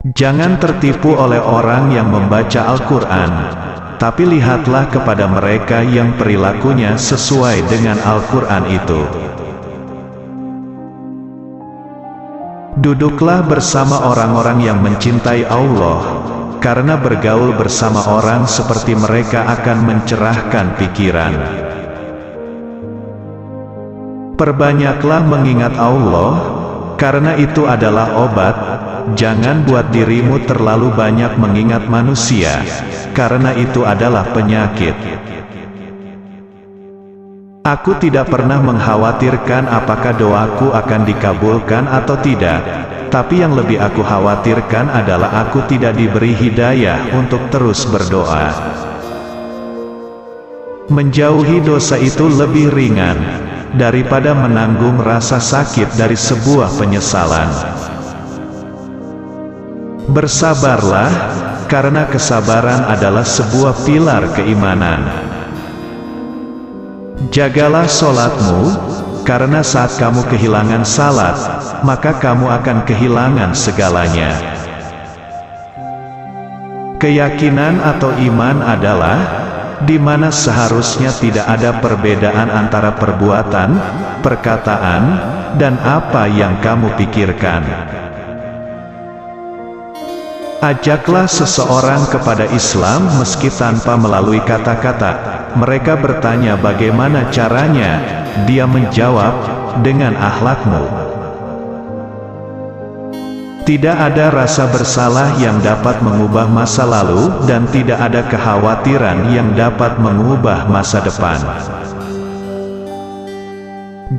Jangan tertipu oleh orang yang membaca Al-Quran, tapi lihatlah kepada mereka yang perilakunya sesuai dengan Al-Quran itu. Duduklah bersama orang-orang yang mencintai Allah, karena bergaul bersama orang seperti mereka akan mencerahkan pikiran. Perbanyaklah mengingat Allah, karena itu adalah obat. Jangan buat dirimu terlalu banyak mengingat manusia, karena itu adalah penyakit. Aku tidak pernah mengkhawatirkan apakah doaku akan dikabulkan atau tidak, tapi yang lebih aku khawatirkan adalah aku tidak diberi hidayah untuk terus berdoa. Menjauhi dosa itu lebih ringan daripada menanggung rasa sakit dari sebuah penyesalan. Bersabarlah, karena kesabaran adalah sebuah pilar keimanan. Jagalah sholatmu, karena saat kamu kehilangan salat, maka kamu akan kehilangan segalanya. Keyakinan atau iman adalah di mana seharusnya tidak ada perbedaan antara perbuatan, perkataan, dan apa yang kamu pikirkan. Ajaklah seseorang kepada Islam meski tanpa melalui kata-kata. Mereka bertanya bagaimana caranya, dia menjawab, dengan akhlakmu. Tidak ada rasa bersalah yang dapat mengubah masa lalu, dan tidak ada kekhawatiran yang dapat mengubah masa depan.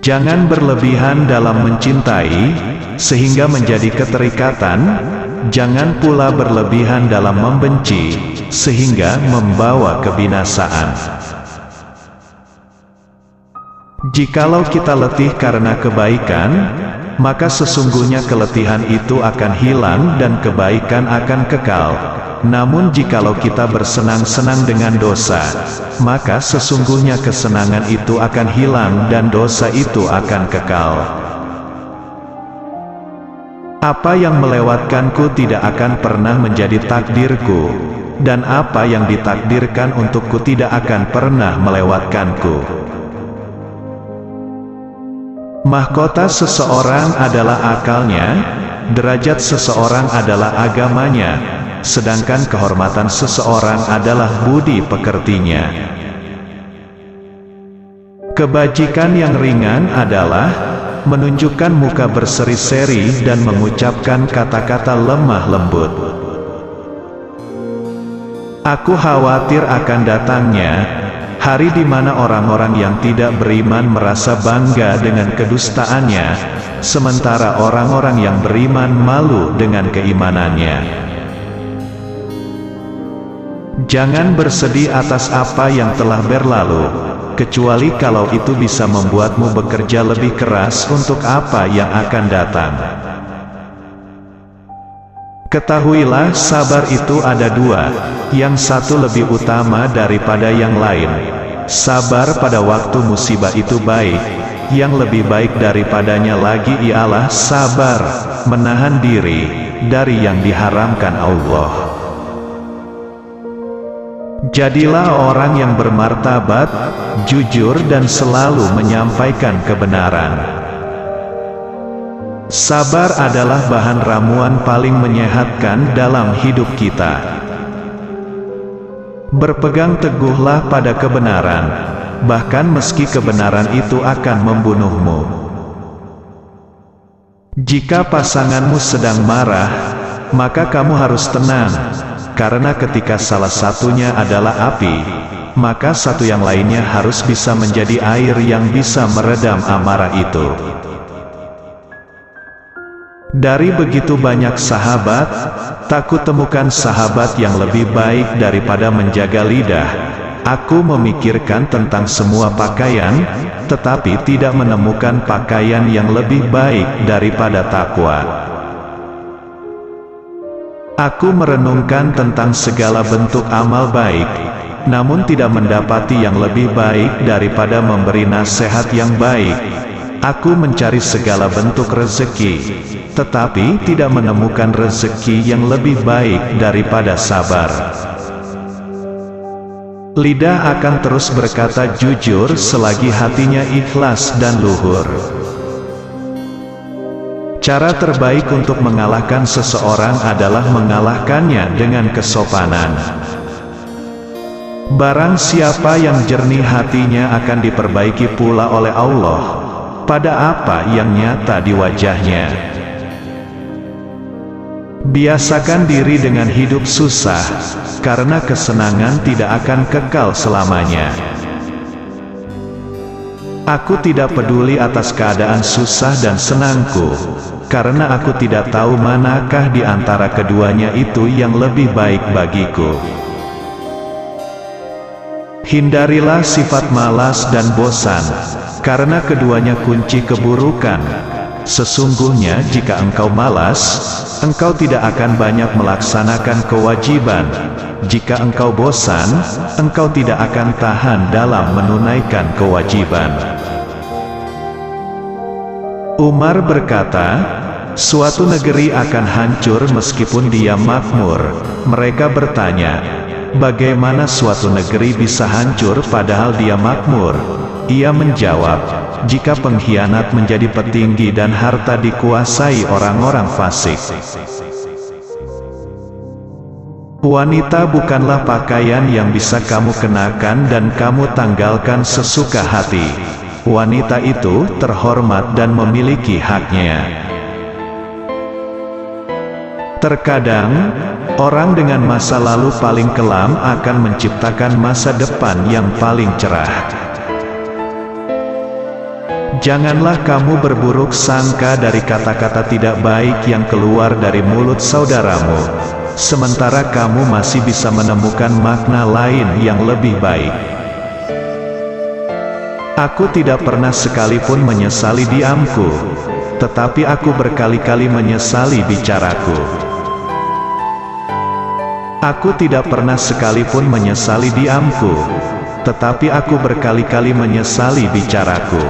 Jangan berlebihan dalam mencintai, sehingga menjadi keterikatan. Jangan pula berlebihan dalam membenci, sehingga membawa kebinasaan. Jikalau kita letih karena kebaikan, maka sesungguhnya keletihan itu akan hilang dan kebaikan akan kekal. Namun jikalau kita bersenang-senang dengan dosa, maka sesungguhnya kesenangan itu akan hilang dan dosa itu akan kekal. Apa yang melewatkanku tidak akan pernah menjadi takdirku, dan apa yang ditakdirkan untukku tidak akan pernah melewatkanku. Mahkota seseorang adalah akalnya, derajat seseorang adalah agamanya, sedangkan kehormatan seseorang adalah budi pekertinya. Kebajikan yang ringan adalah menunjukkan muka berseri-seri dan mengucapkan kata-kata lemah lembut. Aku khawatir akan datangnya hari di mana orang-orang yang tidak beriman merasa bangga dengan kedustaannya, sementara orang-orang yang beriman malu dengan keimanannya. Jangan bersedih atas apa yang telah berlalu, kecuali kalau itu bisa membuatmu bekerja lebih keras untuk apa yang akan datang. Ketahuilah, sabar itu ada dua, yang satu lebih utama daripada yang lain. Sabar pada waktu musibah itu baik, yang lebih baik daripadanya lagi ialah sabar, menahan diri dari yang diharamkan Allah. Jadilah orang yang bermartabat, jujur dan selalu menyampaikan kebenaran. Sabar adalah bahan ramuan paling menyehatkan dalam hidup kita. Berpegang teguhlah pada kebenaran, bahkan meski kebenaran itu akan membunuhmu. Jika pasanganmu sedang marah, maka kamu harus tenang. Karena ketika salah satunya adalah api, maka satu yang lainnya harus bisa menjadi air yang bisa meredam amarah itu. Dari begitu banyak sahabat, tak kutemukan sahabat yang lebih baik daripada menjaga lidah. Aku memikirkan tentang semua pakaian, tetapi tidak menemukan pakaian yang lebih baik daripada takwa. Aku merenungkan tentang segala bentuk amal baik, namun tidak mendapati yang lebih baik daripada memberi nasihat yang baik. aku mencari segala bentuk rezeki, tetapi tidak menemukan rezeki yang lebih baik daripada sabar. Lidah akan terus berkata jujur selagi hatinya ikhlas dan luhur. Cara terbaik untuk mengalahkan seseorang adalah mengalahkannya dengan kesopanan. Barang siapa yang jernih hatinya akan diperbaiki pula oleh Allah pada apa yang nyata di wajahnya. Biasakan diri dengan hidup susah, karena kesenangan tidak akan kekal selamanya. Aku tidak peduli atas keadaan susah dan senangku, karena aku tidak tahu manakah di antara keduanya itu yang lebih baik bagiku. Hindarilah sifat malas dan bosan, karena keduanya kunci keburukan. Sesungguhnya jika engkau malas, engkau tidak akan banyak melaksanakan kewajiban. Jika engkau bosan, engkau tidak akan tahan dalam menunaikan kewajiban. Umar berkata, suatu negeri akan hancur meskipun dia makmur. Mereka bertanya, bagaimana suatu negeri bisa hancur padahal dia makmur? Ia menjawab, jika pengkhianat menjadi petinggi dan harta dikuasai orang-orang fasik. Wanita bukanlah pakaian yang bisa kamu kenakan dan kamu tanggalkan sesuka hati. Wanita itu terhormat dan memiliki haknya. Terkadang, orang dengan masa lalu paling kelam akan menciptakan masa depan yang paling cerah. Janganlah kamu berburuk sangka dari kata-kata tidak baik yang keluar dari mulut saudaramu, sementara kamu masih bisa menemukan makna lain yang lebih baik. Aku tidak pernah sekalipun menyesali diamku, tetapi aku berkali-kali menyesali bicaraku. Aku tidak pernah sekalipun menyesali diamku, tetapi aku berkali-kali menyesali bicaraku.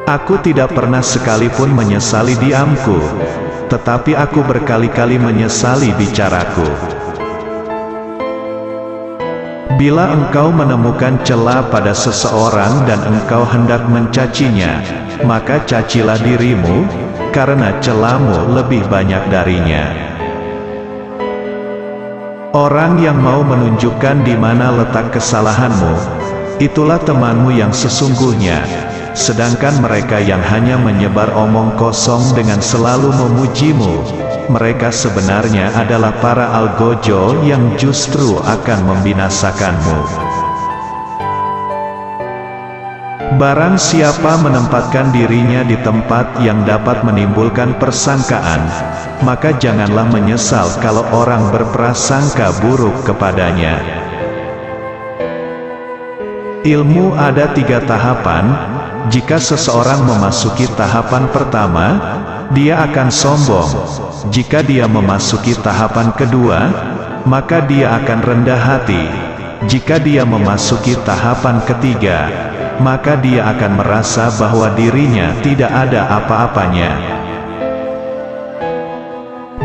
Aku tidak pernah sekalipun menyesali diamku, tetapi aku berkali-kali menyesali bicaraku. Bila engkau menemukan celah pada seseorang dan engkau hendak mencacinya, maka cacilah dirimu, karena celahmu lebih banyak darinya. Orang yang mau menunjukkan di mana letak kesalahanmu, itulah temanmu yang sesungguhnya. Sedangkan mereka yang hanya menyebar omong kosong dengan selalu memujimu, mereka sebenarnya adalah para algojo yang justru akan membinasakanmu. Barang siapa menempatkan dirinya di tempat yang dapat menimbulkan persangkaan, maka janganlah menyesal kalau orang berprasangka buruk kepadanya. Ilmu ada 3 tahapan. Jika seseorang memasuki tahapan pertama, dia akan sombong. Jika dia memasuki tahapan kedua, maka dia akan rendah hati. Jika dia memasuki tahapan ketiga, maka dia akan merasa bahwa dirinya tidak ada apa-apanya.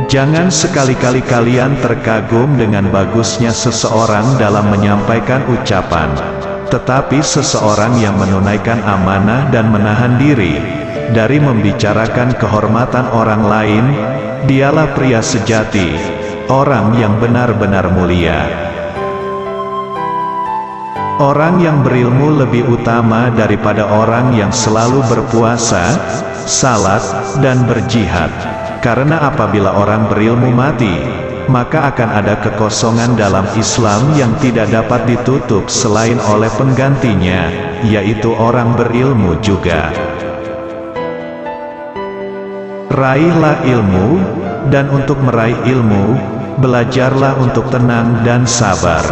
Jangan sekali-kali kalian terkagum dengan bagusnya seseorang dalam menyampaikan ucapan. Tetapi seseorang yang menunaikan amanah dan menahan diri dari membicarakan kehormatan orang lain, dialah pria sejati, orang yang benar-benar mulia. Orang yang berilmu lebih utama daripada orang yang selalu berpuasa, salat, dan berjihad. Karena apabila orang berilmu mati, maka akan ada kekosongan dalam Islam yang tidak dapat ditutup selain oleh penggantinya, yaitu orang berilmu juga. Raihlah ilmu, dan untuk meraih ilmu, belajarlah untuk tenang dan sabar.